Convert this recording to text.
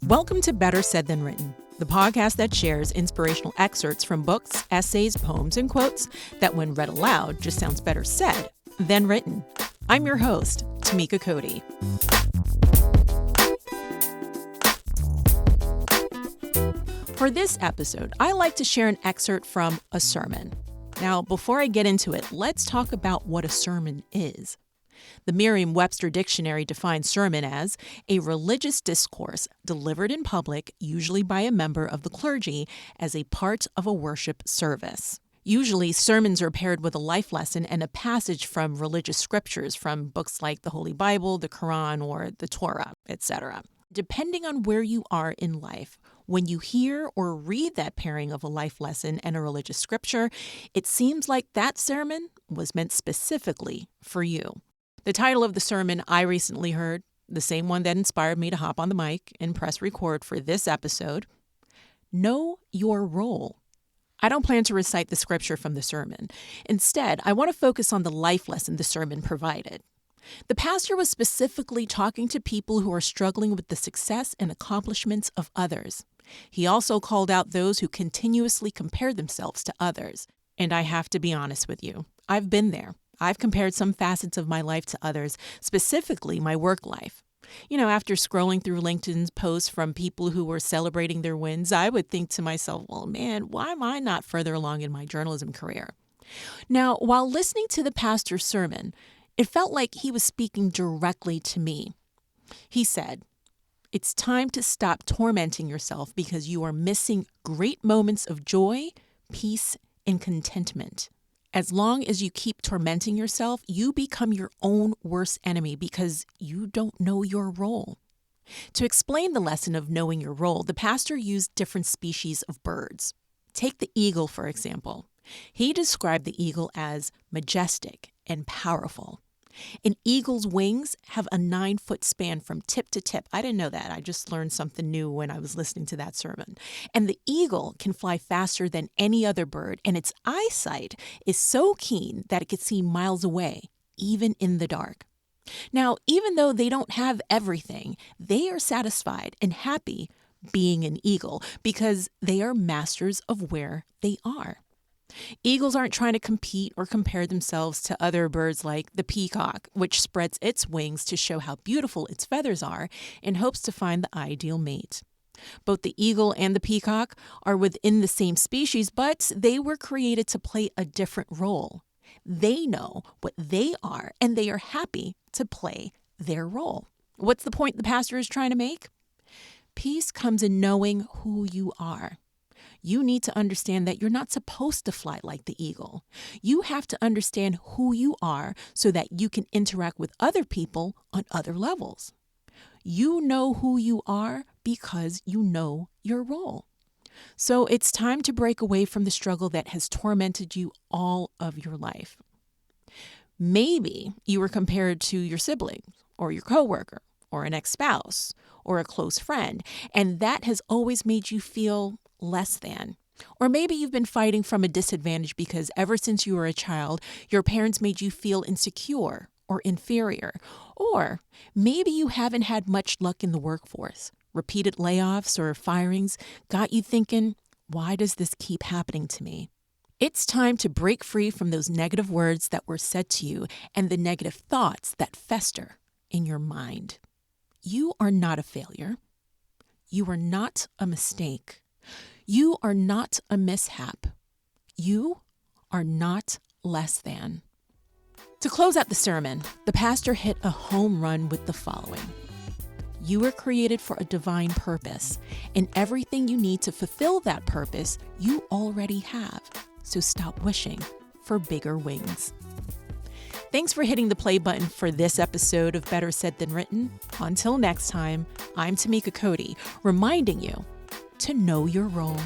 Welcome to Better Said Than Written, the podcast that shares inspirational excerpts from books, essays, poems, and quotes that when read aloud just sounds better said than written. I'm your host, Tamika Cody. For this episode, I like to share an excerpt from a sermon. Now, before I get into it, let's talk about what a sermon is. The Merriam-Webster dictionary defines sermon as a religious discourse delivered in public, usually by a member of the clergy, as a part of a worship service. Usually, sermons are paired with a life lesson and a passage from religious scriptures from books like the Holy Bible, the Quran, or the Torah, etc. Depending on where you are in life, when you hear or read that pairing of a life lesson and a religious scripture, it seems like that sermon was meant specifically for you. The title of the sermon I recently heard, the same one that inspired me to hop on the mic and press record for this episode, Know Your Role. I don't plan to recite the scripture from the sermon. Instead, I want to focus on the life lesson the sermon provided. The pastor was specifically talking to people who are struggling with the success and accomplishments of others. He also called out those who continuously compare themselves to others. And I have to be honest with you, I've been there. I've compared some facets of my life to others, specifically my work life. After scrolling through LinkedIn's posts from people who were celebrating their wins, I would think to myself, well, man, why am I not further along in my journalism career? Now, while listening to the pastor's sermon, it felt like he was speaking directly to me. He said, "It's time to stop tormenting yourself because you are missing great moments of joy, peace, and contentment. As long as you keep tormenting yourself, you become your own worst enemy because you don't know your role." To explain the lesson of knowing your role, the pastor used different species of birds. Take the eagle, for example. He described the eagle as majestic and powerful. An eagle's wings have a 9-foot span from tip to tip. I didn't know that. I just learned something new when I was listening to that sermon. And the eagle can fly faster than any other bird, and its eyesight is so keen that it can see miles away, even in the dark. Now, even though they don't have everything, they are satisfied and happy being an eagle because they are masters of where they are. Eagles aren't trying to compete or compare themselves to other birds like the peacock, which spreads its wings to show how beautiful its feathers are in hopes to find the ideal mate. Both the eagle and the peacock are within the same species, but they were created to play a different role. They know what they are, and they are happy to play their role. What's the point the pastor is trying to make? Peace comes in knowing who you are. You need to understand that you're not supposed to fly like the eagle. You have to understand who you are so that you can interact with other people on other levels. You know who you are because you know your role. So it's time to break away from the struggle that has tormented you all of your life. Maybe you were compared to your sibling or your coworker or an ex-spouse or a close friend, and that has always made you feel less than. Or maybe you've been fighting from a disadvantage because ever since you were a child, your parents made you feel insecure or inferior. Or maybe you haven't had much luck in the workforce. Repeated layoffs or firings got you thinking, why does this keep happening to me? It's time to break free from those negative words that were said to you and the negative thoughts that fester in your mind. You are not a failure. You are not a mistake. You are not a mishap. You are not less than. To close out the sermon, the pastor hit a home run with the following. You were created for a divine purpose, and everything you need to fulfill that purpose, you already have. So stop wishing for bigger wings. Thanks for hitting the play button for this episode of Better Said Than Written. Until next time, I'm Tamika Cody, reminding you to know your role.